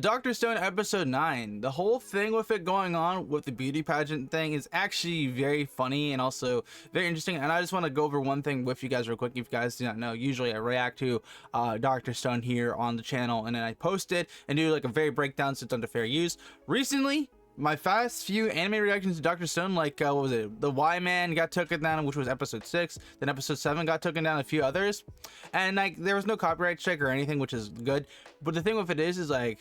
Dr. Stone episode 9, the whole thing with it going on with the beauty pageant thing is actually very funny and also very interesting. And I just want to go over one thing with you guys real quick. If you guys do not know, usually I react to Dr. Stone here on the channel, and then I post it and do like a very breakdown so it's under fair use. Recently, my fast few anime reactions to Dr. Stone, like what was it, the Y-Man got taken down, which was episode 6, then episode 7 got taken down, a few others, and like there was no copyright check or anything, which is good. But the thing with it is like,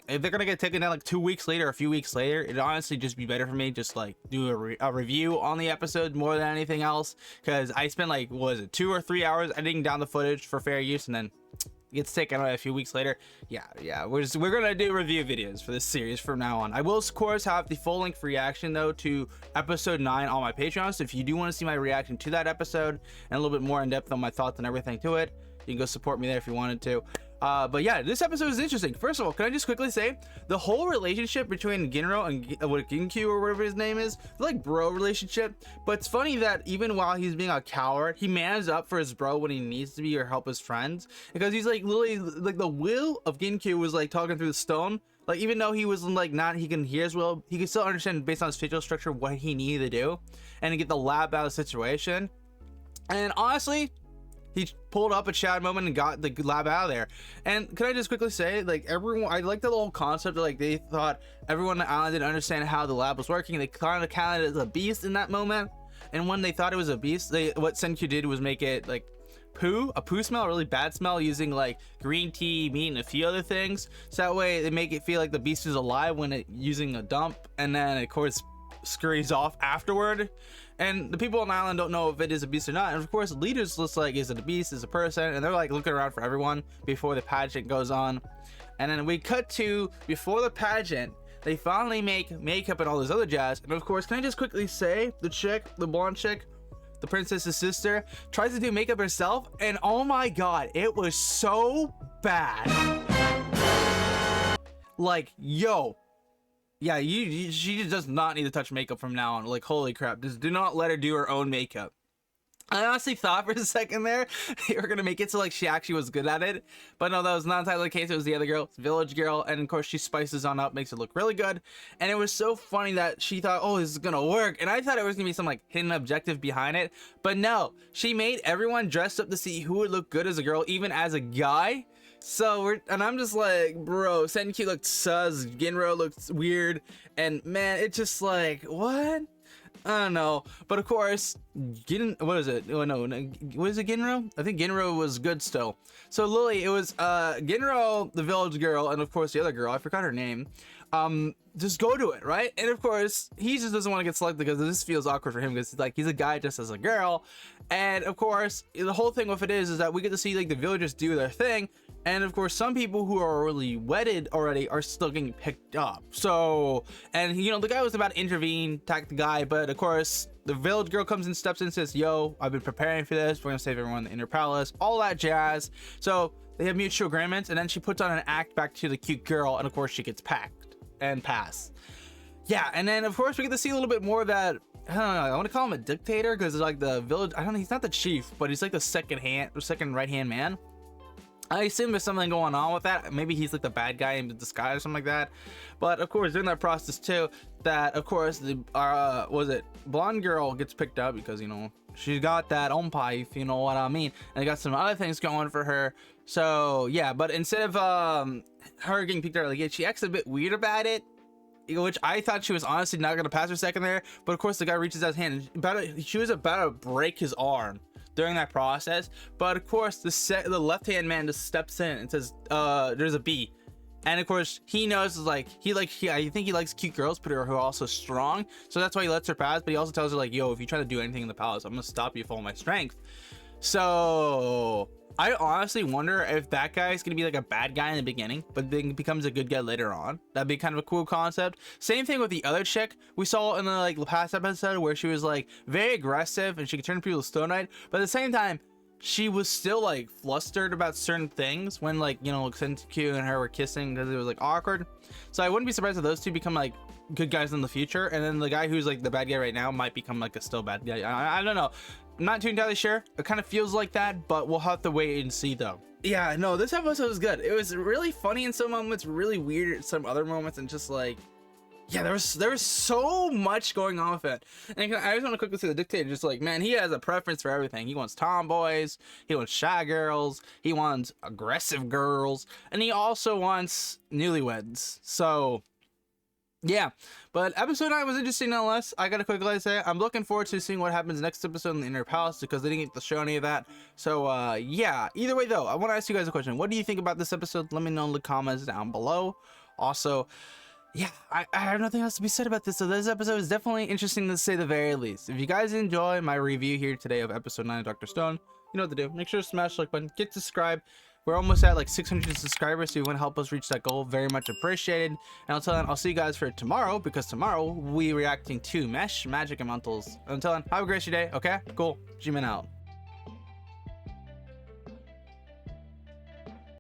if they're gonna get taken down like 2 weeks later, a few weeks later, it'd honestly just be better for me just like do a review on the episode more than anything else, because I spent like, what was it, 2 or 3 hours editing down the footage for fair use, and then gets taken out a few weeks later. We're gonna do review videos for this series from now on. I will of course have the full length reaction though to episode 9 on my Patreon, so if you do want to see my reaction to that episode and a little bit more in depth on my thoughts and everything to it, you can go support me there if you wanted to. But yeah, this episode is interesting. First of all, can I just quickly say the whole relationship between Ginro and Ginkyu or whatever his name is, like bro relationship. But it's funny that even while he's being a coward, he mans up for his bro when he needs to be or help his friends, because he's like literally like the will of Ginkyu was like talking through the stone. Like even though he was like not, he can hear his will, he can still understand based on his facial structure what he needed to do and to get the lab out of the situation. And honestly, he pulled up a Chad moment and got the lab out of there. And can I just quickly say, like, everyone, I like the whole concept of like they thought everyone on the island didn't understand how the lab was working. They kind of counted it as a beast in that moment. And when they thought it was a beast, what Senku did was make it like a poo smell, a really bad smell, using like green tea, meat, and a few other things. So that way they make it feel like the beast is alive when it using a dump, and then of course scurries off afterward. And the people on the island don't know if it is a beast or not. And of course, leaders looks like, is it a beast, is it a person? And they're like looking around for everyone before the pageant goes on. And then we cut to before the pageant, they finally make makeup and all this other jazz. And of course, can I just quickly say, the chick, the blonde chick, the princess's sister, tries to do makeup herself. And oh my god, it was so bad. Like, yo. Yeah, she does not need to touch makeup from now on. Like, holy crap, just do not let her do her own makeup. I honestly thought for a second there they were gonna make it so like she actually was good at it, but no, that was not entirely the case. It was the other girl, village girl, and of course she spices on up, makes it look really good. And it was so funny that she thought, oh, this is gonna work, and I thought it was gonna be some like hidden objective behind it, but no, she made everyone dressed up to see who would look good as a girl, even as a guy. So I'm just like, bro, Senku looked sus, Ginro looked weird, and man, it's just like, what? I don't know. But of course, what is it? Oh no, what is it, Ginro? I think Ginro was good still. So Lily, it was Ginro, the village girl, and of course the other girl, I forgot her name. Just go to it, right? And of course, he just doesn't want to get selected because this feels awkward for him, because like he's a guy just as a girl. And of course, the whole thing with it is that we get to see like the villagers do their thing. And of course, some people who are already wedded already are still getting picked up. So, and you know, the guy was about to intervene, attack the guy, but of course, the village girl comes and steps in and says, yo, I've been preparing for this. We're gonna save everyone in the inner palace, all that jazz. So they have mutual agreements, and then she puts on an act back to the cute girl, and of course she gets packed and passed. Yeah, and then of course we get to see a little bit more of that. I don't know, I want to call him a dictator because it's like the village, I don't know, he's not the chief, but he's like the second right hand man. I assume there's something going on with that. Maybe he's like the bad guy in disguise or something like that. But of course, during that process too, that of course the was it blonde girl gets picked up because, you know, she's got that ompai, if you know what I mean, and they got some other things going for her. So yeah, but instead of her getting picked up, like she acts a bit weird about it, which I thought she was honestly not gonna pass her second there. But of course, the guy reaches out his hand, and she was about to break his arm during that process. But of course, the left-hand man just steps in and says, there's a bee. And of course, he knows, like, I think he likes cute girls, but who are also strong. So that's why he lets her pass. But he also tells her, like, yo, if you try to do anything in the palace, I'm gonna stop you with all my strength. So I honestly wonder if that guy is gonna be like a bad guy in the beginning, but then becomes a good guy later on. That'd be kind of a cool concept. Same thing with the other chick we saw in the like past episode, where she was like very aggressive and she could turn people to Stone Knight, but at the same time she was still like flustered about certain things when, like, you know, Senku and her were kissing because it was like awkward. So I wouldn't be surprised if those two become like good guys in the future, and then the guy who's like the bad guy right now might become like a still bad guy. I don't know. I'm not too entirely sure. It kind of feels like that, but we'll have to wait and see though. Yeah, no, this episode was good. It was really funny in some moments, really weird in some other moments, and just like, yeah, there was so much going on with it. And I just want to quickly say the dictator, just like, man, he has a preference for everything. He wants tomboys, he wants shy girls, he wants aggressive girls, and he also wants newlyweds. So yeah, but episode 9 was interesting nonetheless. I gotta quickly say, I'm looking forward to seeing what happens next episode in the Inner Palace, because they didn't get to show any of that. So yeah, either way though, I want to ask you guys a question. What do you think about this episode? Let me know in the comments down below. Also, yeah, I have nothing else to be said about this. So this episode is definitely interesting to say the very least. If you guys enjoy my review here today of episode 9 of Dr. Stone, you know what to do. Make sure to smash the like button, get subscribed. We're almost at like 600 subscribers, so you want to help us reach that goal, very much appreciated. And until then, I'll see you guys for tomorrow, because tomorrow we'll be reacting to Mesh, Magic, and Mantles. Until then, have a great day, okay? Cool. G-Man out.